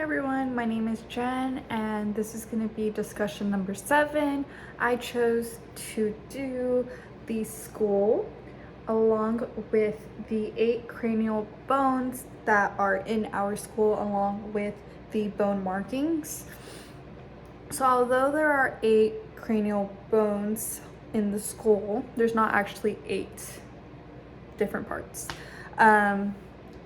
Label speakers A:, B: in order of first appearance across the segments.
A: everyone, my name is Jen and this is going to be discussion number 7. I chose to do the skull along with the 8 cranial bones that are in our skull along with the bone markings. So although there are 8 cranial bones in the skull, there's not actually 8 different parts.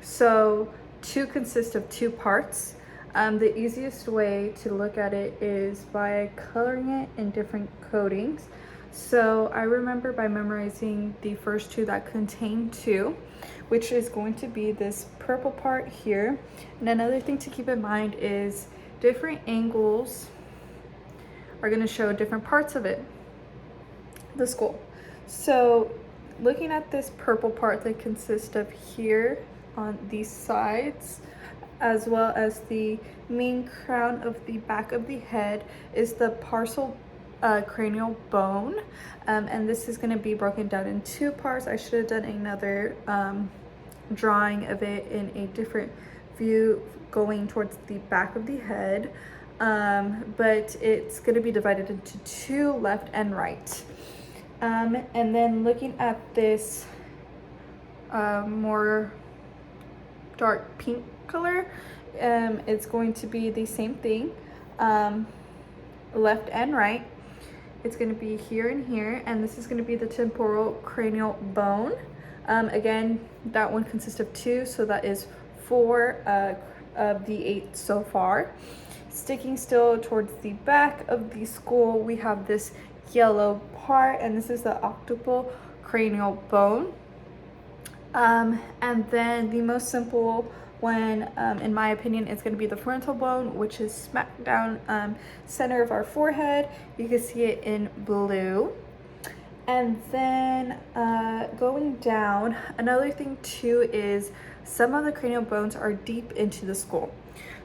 A: So 2 consist of 2 parts. The easiest way to look at it is by coloring it in different coatings. So I remember by memorizing the first 2 that contain 2, which is going to be this purple part here. And another thing to keep in mind is different angles are going to show different parts of it, the skull. So looking at this purple part that consists of here on these sides, as well as the main crown of the back of the head, is the parsal cranial bone, and this is going to be broken down in 2 parts. I should have done another drawing of it in a different view going towards the back of the head, but it's going to be divided into 2, left and right. And then looking at this more dark pink color, it's going to be the same thing, left and right. It's going to be here and here, and this is going to be the temporal cranial bone. Again, that one consists of 2, so that is 4 of the 8 so far. Sticking still towards the back of the skull, we have this yellow part, and this is the occipital cranial bone. And then the most simple one, in my opinion, is going to be the frontal bone, which is smack down center of our forehead. You can see it in blue. And then going down, another thing too is some of the cranial bones are deep into the skull.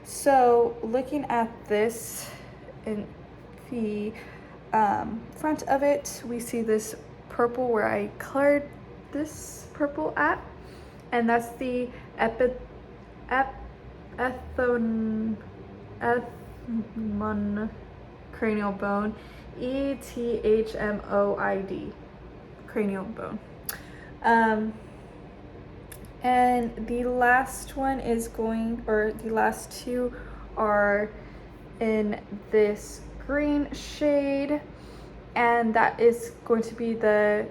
A: So looking at this in the front of it, we see this purple where I colored this purple at, and that's the ethmoid cranial bone, ethmoid cranial bone. And the last one is the last 2 are in this green shade, and that is going to be the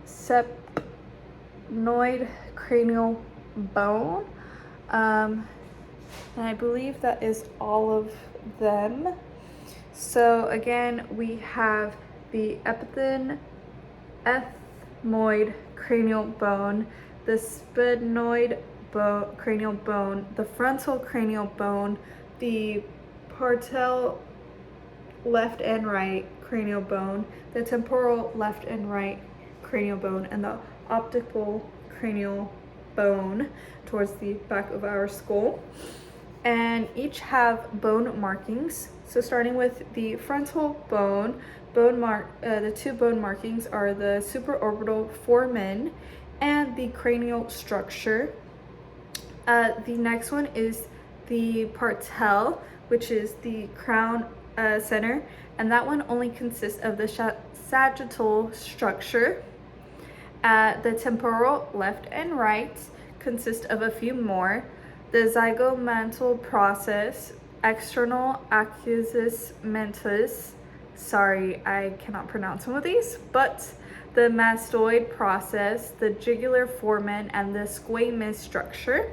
A: sphenoid cranial bone, and I believe that is all of them. So again, we have the ethmoid cranial bone, the sphenoid cranial bone, the frontal cranial bone, the parietal left and right cranial bone, the temporal left and right cranial bone, and the occipital cranial bone towards the back of our skull. And each have bone markings. So starting with the frontal bone, the 2 bone markings are the supraorbital foramen and the cranial structure. The next one is the parietal, which is the crown center, and that one only consists of the sagittal structure. The temporal left and right consist of a few more. The zygomatal process, external accusus mentis, sorry, I cannot pronounce some of these, but the mastoid process, the jugular foramen, and the squamous structure.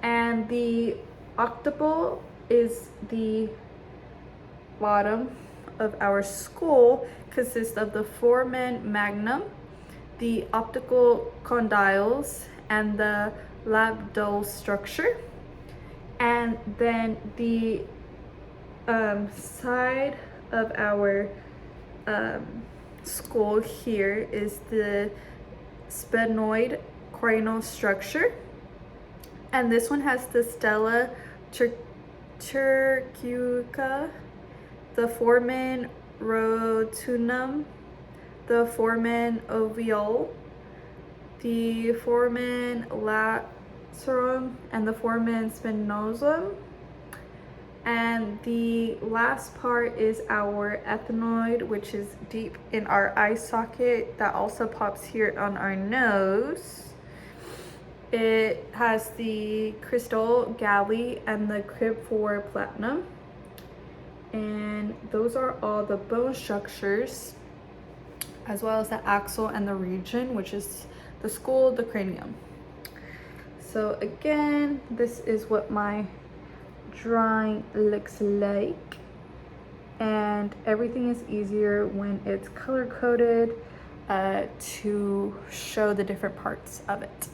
A: And the occipital is the bottom of our skull, consists of the foramen magnum, the optical condyles, and the labdal structure. And then the side of our skull here is the sphenoid cranial structure, and this one has the stella turcica, the foramen rotundum, the foramen ovale, the foramen cerum and the foramen spinosum. And the last part is our ethmoid, which is deep in our eye socket that also pops here on our nose. It has the crystal galli and the crib for platinum. And those are all the bone structures, as well as the axle and the region, which is the skull, the cranium. So again, this is what my drawing looks like, and everything is easier when it's color coded to show the different parts of it.